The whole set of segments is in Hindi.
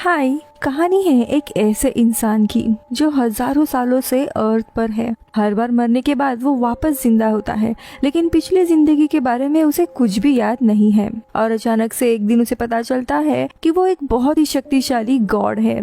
हाय। कहानी है एक ऐसे इंसान की जो हजारों सालों से अर्थ पर है। हर बार मरने के बाद वो वापस जिंदा होता है, लेकिन पिछली जिंदगी के बारे में उसे कुछ भी याद नहीं है। और अचानक से एक दिन उसे पता चलता है कि वो एक बहुत ही शक्तिशाली गॉड है।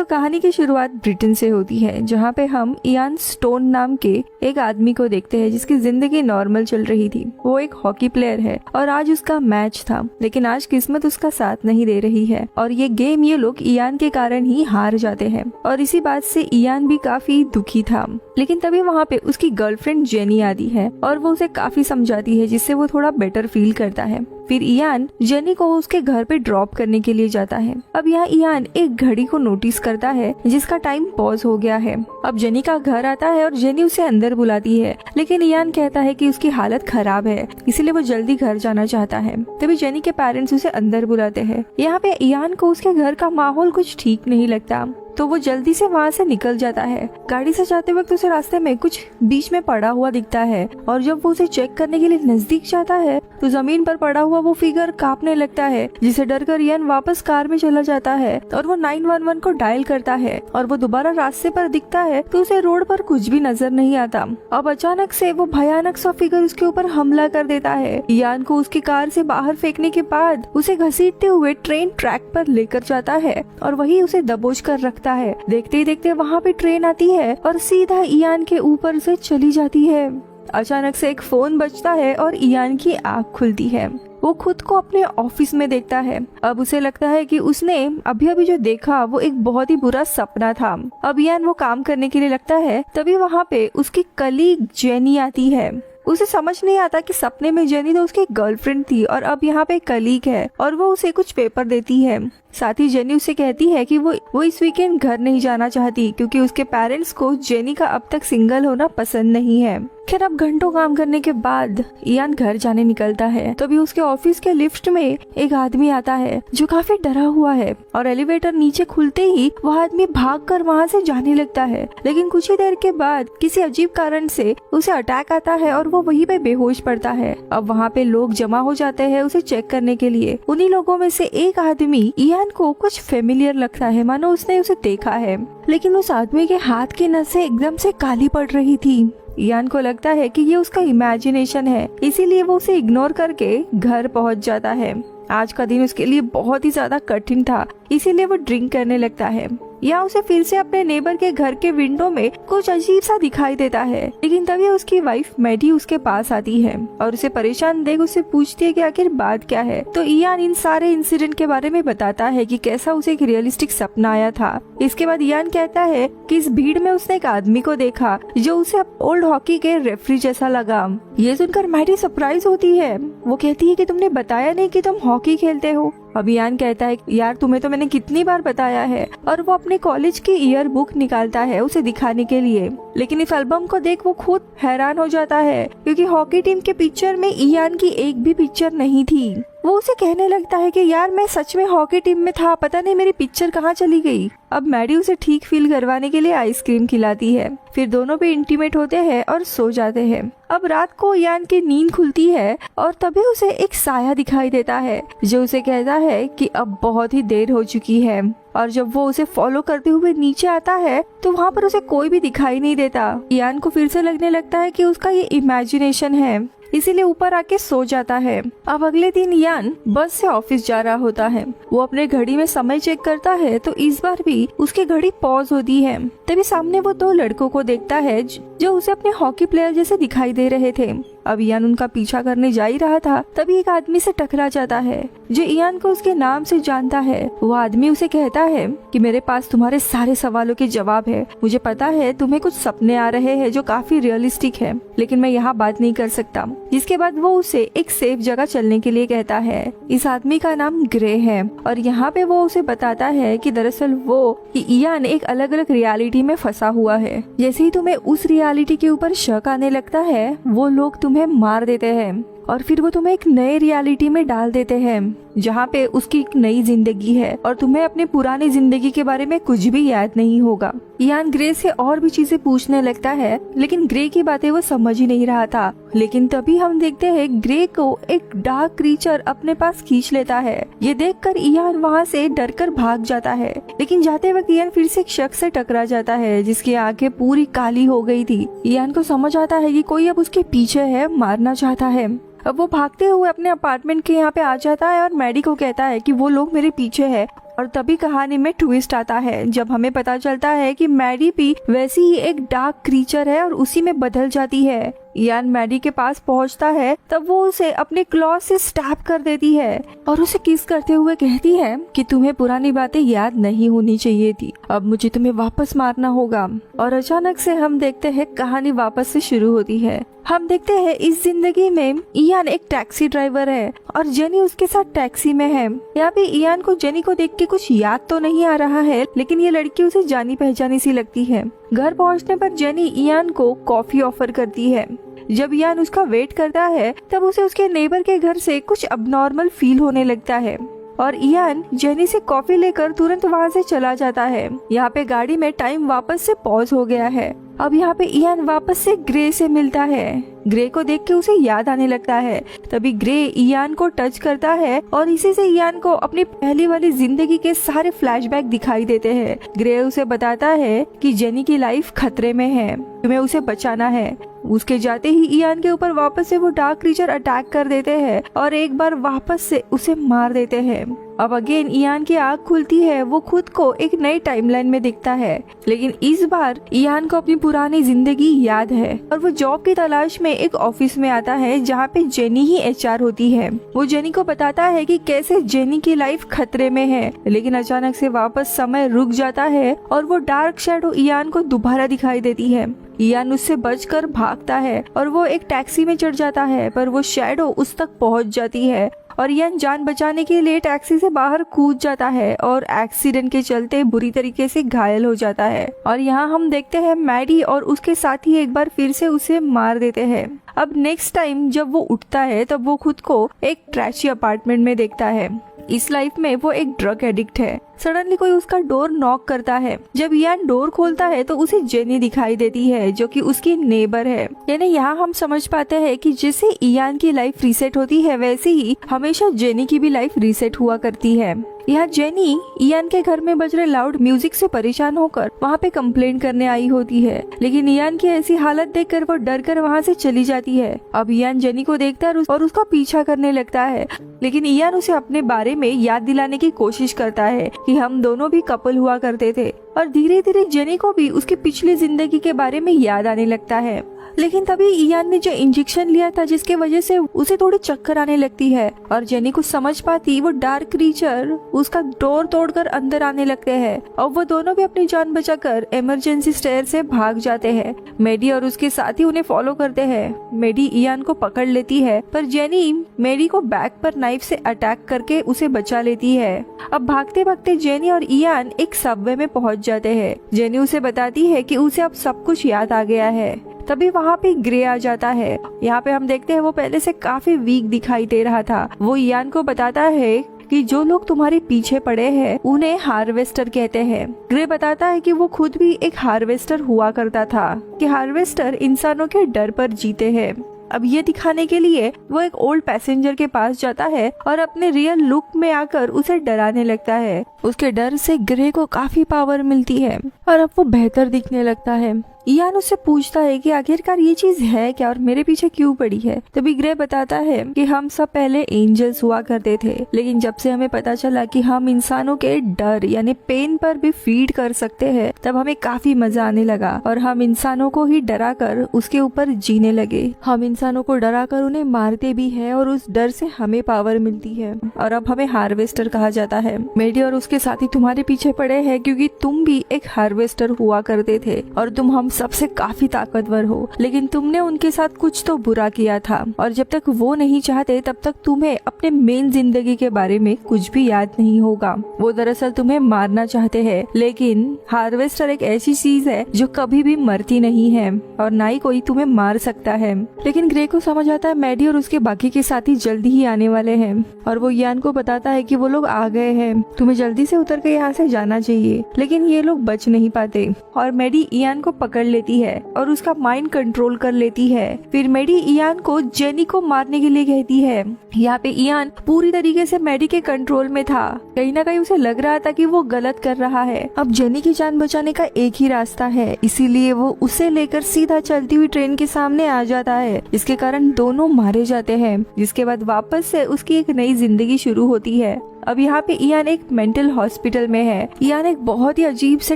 कहानी की शुरुआत ब्रिटेन से होती है, जहाँ पे हम इयान स्टोन नाम के एक आदमी को देखते हैं जिसकी जिंदगी नॉर्मल चल रही थी। वो एक हॉकी प्लेयर है और आज उसका मैच था, लेकिन आज किस्मत उसका साथ नहीं दे रही है और ये गेम ये लोग इयान के कारण ही हार जाते हैं। और इसी बात से इयान भी काफी दुखी था। लेकिन तभी वहाँ पे उसकी गर्लफ्रेंड जेनी आती है और वो उसे काफी समझाती है, जिससे वो थोड़ा बेटर फील करता है। फिर इयान जेनी को उसके घर पे ड्रॉप करने के लिए जाता है। अब यहाँ इयान एक घड़ी को नोटिस करता है जिसका टाइम पॉज हो गया है। अब जेनी का घर आता है और जेनी उसे अंदर बुलाती है, लेकिन इयान कहता है कि उसकी हालत खराब है, इसीलिए वो जल्दी घर जाना चाहता है। तभी जेनी के पेरेंट्स उसे अंदर बुलाते हैं। यहाँ पे इयान को उसके घर का माहौल कुछ ठीक नहीं लगता, तो वो जल्दी से वहाँ से निकल जाता है। गाड़ी से जाते वक्त उसे रास्ते में कुछ बीच में पड़ा हुआ दिखता है और जब वो उसे चेक करने के लिए नजदीक जाता है तो जमीन पर पड़ा हुआ वो फिगर कांपने लगता है, जिसे डरकर इयान वापस कार में चला जाता है और वो 911 को डायल करता है। और वो दोबारा रास्ते पर दिखता है तो उसे रोड पर कुछ भी नजर नहीं आता। अब अचानक से वो भयानक सा फिगर उसके ऊपर हमला कर देता है। इयान को उसकी कार से बाहर फेंकने के बाद उसे घसीटते हुए ट्रेन ट्रैक पर लेकर जाता है और वही उसे दबोच कर रखता है। देखते ही देखते वहाँ पे ट्रेन आती है और सीधा इयान के ऊपर से चली जाती है। अचानक से एक फोन बजता है और इयान की आँख खुलती है। वो खुद को अपने ऑफिस में देखता है। अब उसे लगता है कि उसने अभी अभी जो देखा वो एक बहुत ही बुरा सपना था। अब इयान वो काम करने के लिए लगता है, तभी वहाँ पे उसकी कलीग जेनी आती है। उसे समझ नहीं आता कि सपने में जेनी तो उसकी गर्लफ्रेंड थी और अब यहाँ पे कलीग है और वो उसे कुछ पेपर देती है। साथ ही जेनी उसे कहती है कि वो इस वीकेंड घर नहीं जाना चाहती क्योंकि उसके पेरेंट्स को जेनी का अब तक सिंगल होना पसंद नहीं है। खैर, अब घंटों काम करने के बाद इयान घर जाने निकलता है। तभी उसके ऑफिस के लिफ्ट में एक आदमी आता है जो काफी डरा हुआ है और एलिवेटर नीचे खुलते ही वह आदमी भागकर वहाँ से जाने लगता है। लेकिन कुछ ही देर के बाद किसी अजीब कारण से उसे अटैक आता है और वो वहीं पे बेहोश पड़ता है। अब वहाँ पे लोग जमा हो जाते हैं उसे चेक करने के लिए। उन्हीं लोगों में से एक आदमी इयान को कुछ फेमिलियर लगता है, मानो उसने उसे देखा है। लेकिन उस आदमी के हाथ की नसें एकदम से काली पड़ रही थी। इयान को लगता है कि ये उसका इमेजिनेशन है, इसीलिए वो उसे इग्नोर करके घर पहुंच जाता है। आज का दिन उसके लिए बहुत ही ज्यादा कठिन था, इसीलिए वो ड्रिंक करने लगता है। या उसे फिर से अपने नेबर के घर के विंडो में कुछ अजीब सा दिखाई देता है। लेकिन तभी उसकी वाइफ मैडी उसके पास आती है और उसे परेशान देख उससे पूछती है कि आखिर बात क्या है। तो इयान इन सारे इंसिडेंट के बारे में बताता है कि कैसा उसे एक रियलिस्टिक सपना आया था। इसके बाद इयान कहता है कि इस भीड़ में उसने एक आदमी को देखा जो उसे ओल्ड हॉकी के रेफरी जैसा लगा। ये सुनकर मैडी सरप्राइज होती है। वो कहती है कि तुमने बताया नहीं कि तुम हॉकी खेलते हो। अब इयान कहता है यार, तुम्हें तो मैंने कितनी बार बताया है। और वो अपने कॉलेज की ईयर बुक निकालता है उसे दिखाने के लिए। लेकिन इस एल्बम को देख वो खुद हैरान हो जाता है, क्योंकि हॉकी टीम के पिक्चर में इयान की एक भी पिक्चर नहीं थी। वो उसे कहने लगता है कि यार, मैं सच में हॉकी टीम में था, पता नहीं मेरी पिक्चर कहाँ चली गई। अब मैडी उसे ठीक फील करवाने के लिए आइसक्रीम खिलाती है। फिर दोनों भी इंटीमेट होते हैं और सो जाते हैं। अब रात को इयान की नींद खुलती है और तभी उसे एक साया दिखाई देता है जो उसे कहता है कि अब बहुत ही देर हो चुकी है। और जब वो उसे फॉलो करते हुए नीचे आता है तो वहाँ पर उसे कोई भी दिखाई नहीं देता। इयान को फिर से लगने लगता है कि उसका ये इमेजिनेशन है, इसीलिए ऊपर आके सो जाता है। अब अगले दिन इयान बस से ऑफिस जा रहा होता है। वो अपने घड़ी में समय चेक करता है तो इस बार भी उसकी घड़ी पॉज होती है। तभी सामने वो दो लड़कों को देखता है जो उसे अपने हॉकी प्लेयर जैसे दिखाई दे रहे थे। अब इयान उनका पीछा करने जा ही रहा था, तभी एक आदमी से टकरा जाता है जो इयान को उसके नाम से जानता है। वो आदमी उसे कहता है कि मेरे पास तुम्हारे सारे सवालों के जवाब है। मुझे पता है तुम्हें कुछ सपने आ रहे हैं जो काफी रियलिस्टिक है, लेकिन मैं यहाँ बात नहीं कर सकता। जिसके बाद वो उसे एक सेफ जगह चलने के लिए कहता है। इस आदमी का नाम ग्रे है और यहाँ पे वो उसे बताता है कि दरअसल वो कि इयान एक अलग अलग रियलिटी में फंसा हुआ है। जैसे ही तुम्हें उस रियलिटी के ऊपर शक आने लगता है वो लोग तुम्हें मार देते हैं और फिर वो तुम्हें एक नए रियलिटी में डाल देते हैं जहाँ पे उसकी एक नई जिंदगी है और तुम्हें अपने पुरानी जिंदगी के बारे में कुछ भी याद नहीं होगा। इयान ग्रे से और भी चीजें पूछने लगता है, लेकिन ग्रे की बातें वो समझ ही नहीं रहा था। लेकिन तभी हम देखते हैं ग्रे को एक डार्क क्रीचर अपने पास खींच लेता है। ये देखकर इयान वहाँ से डरकर भाग जाता है, लेकिन जाते वक्त इयान फिर से एक शख्स से टकरा जाता है जिसकी आंखें पूरी काली हो गई थी। इयान को समझ आता है कि कोई अब उसके पीछे है, मारना चाहता है। अब वो भागते हुए अपने अपार्टमेंट के यहाँ पे आ जाता है और मैडी को कहता है कि वो लोग मेरे पीछे है। और तभी कहानी में ट्विस्ट आता है जब हमें पता चलता है कि मैडी भी वैसी ही एक डार्क क्रीचर है और उसी में बदल जाती है। इयान मैडी के पास पहुंचता है तब वो उसे अपने क्लॉ से स्टैब कर देती है और उसे किस करते हुए कहती है कि तुम्हें पुरानी बातें याद नहीं होनी चाहिए थी, अब मुझे तुम्हें वापस मारना होगा। और अचानक से हम देखते हैं कहानी वापस से शुरू होती है। हम देखते हैं इस जिंदगी में इयान एक टैक्सी ड्राइवर है और जेनी उसके साथ टैक्सी में है। यहाँ पे इयान को जेनी को देख के कुछ याद तो नहीं आ रहा है, लेकिन ये लड़की उसे जानी पहचानी सी लगती है। घर पहुँचने पर जेनी इयान को कॉफी ऑफर करती है। जब इयान उसका वेट करता है तब उसे उसके नेबर के घर से कुछ अबनॉर्मल फील होने लगता है और इयान जेनी से कॉफी लेकर तुरंत वहाँ से चला जाता है। यहाँ पे गाड़ी में टाइम वापस से पॉज हो गया है। अब यहाँ पे इयान वापस से ग्रे से मिलता है। ग्रे को देख के उसे याद आने लगता है। तभी ग्रे इयान को टच करता है और इसी से इयान को अपनी पहली वाली जिंदगी के सारे फ्लैशबैक दिखाई देते हैं। ग्रे उसे बताता है कि जेनी की लाइफ खतरे में है, तुम्हें उसे बचाना है। उसके जाते ही इयान के ऊपर वापस से वो डार्क क्रीचर अटैक कर देते हैं और एक बार वापस से उसे मार देते हैं। अब अगेन इयान की आँख खुलती है, वो खुद को एक नई टाइमलाइन में दिखता है, लेकिन इस बार इयान को अपनी पुरानी जिंदगी याद है और वो जॉब की तलाश में एक ऑफिस में आता है जहाँ पे जेनी ही एचआर होती है। वो जेनी को बताता है कि कैसे जेनी की लाइफ खतरे में है, लेकिन अचानक से वापस समय रुक जाता है और वो डार्क शैडो इयान को दोबारा दिखाई देती है। इयान उससे बचकर भागता है और वो एक टैक्सी में चढ़ जाता है, पर वो शैडो उस तक पहुंच जाती है और इयान जान बचाने के लिए टैक्सी से बाहर कूद जाता है और एक्सीडेंट के चलते बुरी तरीके से घायल हो जाता है। और यहाँ हम देखते हैं मैडी और उसके साथी एक बार फिर से उसे मार देते हैं। अब नेक्स्ट टाइम जब वो उठता है तब वो खुद को एक ट्रैशी अपार्टमेंट में देखता है। इस लाइफ में वो एक ड्रग एडिक्ट है। सडनली कोई उसका डोर नॉक करता है। जब इयान डोर खोलता है तो उसे जेनी दिखाई देती है जो कि उसकी नेबर है। यानी यहाँ हम समझ पाते हैं कि जैसे इयान की लाइफ रीसेट होती है वैसे ही हमेशा जेनी की भी लाइफ रीसेट हुआ करती है। यहाँ जेनी इयान के घर में बज रहे लाउड म्यूजिक से परेशान होकर वहाँ पे कंप्लेंट करने आई होती है, लेकिन इयान की ऐसी हालत देखकर वो डर कर वहाँ से चली जाती है। अब इयान जेनी को देखता है और उसका पीछा करने लगता है, लेकिन इयान उसे अपने बारे में याद दिलाने की कोशिश करता है कि हम दोनों भी कपल हुआ करते थे। और धीरे धीरे जेनी को भी उसकी पिछली जिंदगी के बारे में याद आने लगता है। लेकिन तभी इयान ने जो इंजेक्शन लिया था जिसके वजह से उसे थोड़ी चक्कर आने लगती है और जेनी को समझ पाती वो डार्क क्रीचर उसका डोर तोड़कर अंदर आने लगते हैं और वो दोनों भी अपनी जान बचाकर इमरजेंसी स्टेयर से भाग जाते हैं। मेडी और उसके साथी उन्हें फॉलो करते हैं। मेडी इयान को पकड़ लेती है, पर जेनी मेडी को बैक पर नाइफ से अटैक करके उसे बचा लेती है। अब भागते भागते जेनी और इयान एक सबवे में पहुंच जाते हैं। जेनी उसे बताती है कि उसे अब सब कुछ याद आ गया है। तभी वहाँ पे ग्रे आ जाता है। यहाँ पे हम देखते हैं वो पहले से काफी वीक दिखाई दे रहा था। वो इयान को बताता है कि जो लोग तुम्हारे पीछे पड़े हैं उन्हें हार्वेस्टर कहते हैं। ग्रे बताता है कि वो खुद भी एक हार्वेस्टर हुआ करता था, कि हार्वेस्टर इंसानों के डर पर जीते हैं। अब ये दिखाने के लिए वो एक ओल्ड पैसेंजर के पास जाता है और अपने रियल लुक में आकर उसे डराने लगता है। उसके डर से ग्रे को काफी पावर मिलती है और अब वो बेहतर दिखने लगता है। इयान उससे पूछता है कि आखिरकार ये चीज है क्या और मेरे पीछे क्यों पड़ी है। तभी ग्रे बताता है कि हम सब पहले एंजल्स हुआ करते थे, लेकिन जब से हमें पता चला कि हम इंसानों के डर यानी पेन पर भी फीड कर सकते हैं, तब हमें काफी मजा आने लगा और हम इंसानों को ही डरा कर उसके ऊपर जीने लगे। हम इंसानों को डरा कर उन्हें मारते भी है और उस डर से हमें पावर मिलती है और अब हमें हार्वेस्टर कहा जाता है। मेडी और उसके साथी तुम्हारे पीछे पड़े हैं क्योंकि तुम भी एक हार्वेस्टर हुआ करते थे और तुम हम सबसे काफी ताकतवर हो, लेकिन तुमने उनके साथ कुछ तो बुरा किया था और जब तक वो नहीं चाहते तब तक तुम्हें अपने मेन जिंदगी के बारे में कुछ भी याद नहीं होगा। वो दरअसल तुम्हें मारना चाहते हैं, लेकिन हार्वेस्टर एक ऐसी चीज है जो कभी भी मरती नहीं है और ना ही कोई तुम्हें मार सकता है। लेकिन ग्रे को समझ आता है मैडी और उसके बाकी के साथी जल्दी ही आने वाले हैं और वो इयान को बताता है कि वो लोग आ गए हैं, तुम्हें जल्दी से उतर के यहाँ से जाना चाहिए। लेकिन ये लोग बच नहीं पाते और मैडी इयान को पकड़ लेती है और उसका माइंड कंट्रोल कर लेती है। फिर मैडी इयान को जेनी को मारने के लिए कहती है। यहाँ पे इयान पूरी तरीके से मैडी के कंट्रोल में था, कहीं ना कहीं उसे लग रहा था कि वो गलत कर रहा है। अब जेनी की जान बचाने का एक ही रास्ता है, इसीलिए वो उसे लेकर सीधा चलती हुई ट्रेन के सामने आ जाता है, जिसके कारण दोनों मारे जाते हैं। जिसके बाद वापस से उसकी एक नई जिंदगी शुरू होती है। अब यहाँ पे इयान एक मेंटल हॉस्पिटल में है। इयान एक बहुत ही अजीब से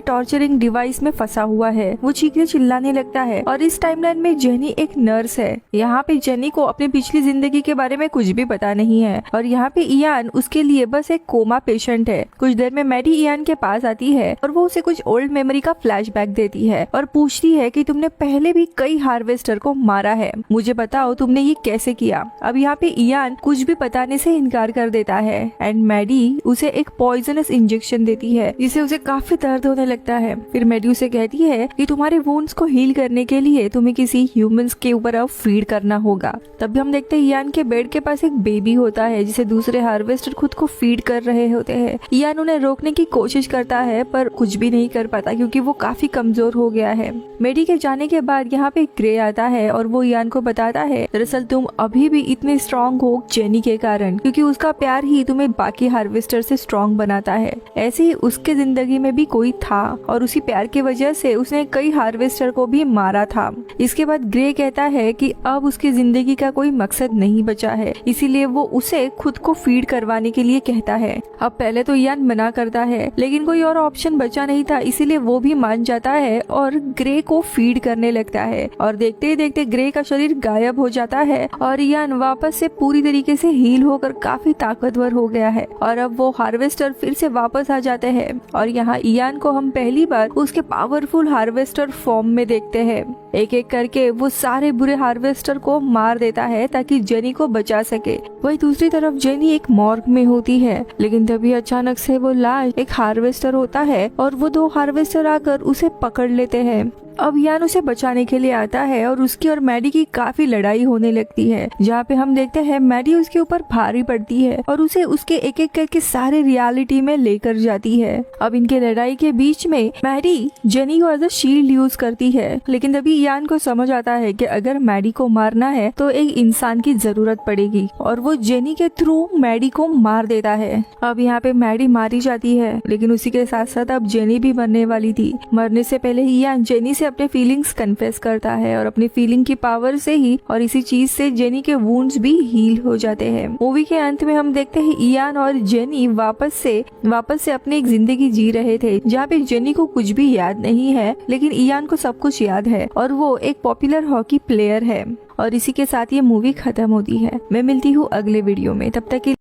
टॉर्चरिंग डिवाइस में फंसा हुआ है। वो चीखने चिल्लाने लगता है और इस टाइमलाइन में जेनी एक नर्स है। यहाँ पे जेनी को अपनी पिछली जिंदगी के बारे में कुछ भी पता नहीं है और यहाँ पे इयान उसके लिए बस एक कोमा पेशेंट है। कुछ देर में मैडी इयान के पास आती है और वो उसे कुछ ओल्ड मेमोरी का फ्लैशबैक देती है और पूछती है कि तुमने पहले भी कई हार्वेस्टर को मारा है, मुझे बताओ तुमने ये कैसे किया। अब यहाँ पे इयान कुछ भी बताने से इनकार कर देता है एंड मैडी उसे एक पॉइजनस इंजेक्शन देती है, जिससे उसे काफी दर्द होने लगता है। फिर मैडी उसे कहती है कि तुम्हारे वुंड्स को हील करने के लिए तुम्हें किसी ह्यूमंस के ऊपर अब फीड करना होगा। तब हम देखते हैं इयान के बेड के पास एक बेबी होता है जिसे दूसरे हार्वेस्टर खुद को फीड कर रहे होते हैं। इयान उन्हें रोकने की कोशिश करता है पर कुछ भी नहीं कर पाता क्योंकि वो काफी कमजोर हो गया है। मैडी के जाने के बाद यहाँ पे ग्रे आता है और वो इयान को बताता है दरअसल तुम अभी भी इतने स्ट्रॉन्ग हो जेनी के कारण, क्योंकि उसका प्यार ही तुम्हें बाकी हार्वेस्टर से स्ट्रॉन्ग बनाता है। ऐसे ही उसके जिंदगी में भी कोई था और उसी प्यार की वजह से उसने कई हार्वेस्टर को भी मारा था। इसके बाद ग्रे कहता है कि अब उसकी जिंदगी का कोई मकसद नहीं बचा है, इसीलिए वो उसे खुद को फीड करवाने के लिए कहता है। अब पहले तो इयान मना करता है, लेकिन कोई और ऑप्शन बचा नहीं था, इसीलिए वो भी मान जाता है और ग्रे को फीड करने लगता है और देखते ही देखते ग्रे का शरीर गायब हो जाता है और इयान वापस से पूरी तरीके से हील होकर काफी ताकतवर हो गया है और अब वो हार्वेस्टर फिर से वापस आ जाते हैं और यहाँ इयान को हम पहली बार उसके पावरफुल हार्वेस्टर फॉर्म में देखते हैं। एक एक करके वो सारे बुरे हार्वेस्टर को मार देता है ताकि जेनी को बचा सके। वही दूसरी तरफ जेनी एक मॉर्ग में होती है, लेकिन तभी अचानक से वो लाश एक हार्वेस्टर होता है और वो दो हार्वेस्टर आकर उसे पकड़ लेते हैं। अब इयान उसे बचाने के लिए आता है और उसकी और मैडी की काफी लड़ाई होने लगती है, जहाँ पे हम देखते हैं मैडी उसके ऊपर भारी पड़ती है और उसे उसके एक एक करके सारे रियलिटी में लेकर जाती है। अब इनके लड़ाई के बीच में मैडी जेनी को एज अ शील्ड यूज करती है, लेकिन तभी इयान को समझ आता है कि अगर मैडी को मारना है तो एक इंसान की जरूरत पड़ेगी और वो जेनी के थ्रू मैडी को मार देता है। अब यहाँ पे मैडी मारी जाती है, लेकिन उसी के साथ साथ अब जेनी भी मरने वाली थी। मरने से पहले इयान जेनी से अपने फीलिंग्स कन्फेस करता है और अपनी फीलिंग की पावर से ही और इसी चीज से जेनी के वुंड्स भी हील हो जाते हैं। मूवी के अंत में हम देखते हैं इयान और जेनी वापस से अपनी एक जिंदगी जी रहे थे, जहाँ पे जेनी को कुछ भी याद नहीं है, लेकिन इयान को सब कुछ याद है और वो एक पॉपुलर हॉकी प्लेयर है। और इसी के साथ ये मूवी खत्म होती है। मैं मिलती हूँ अगले वीडियो में, तब तक के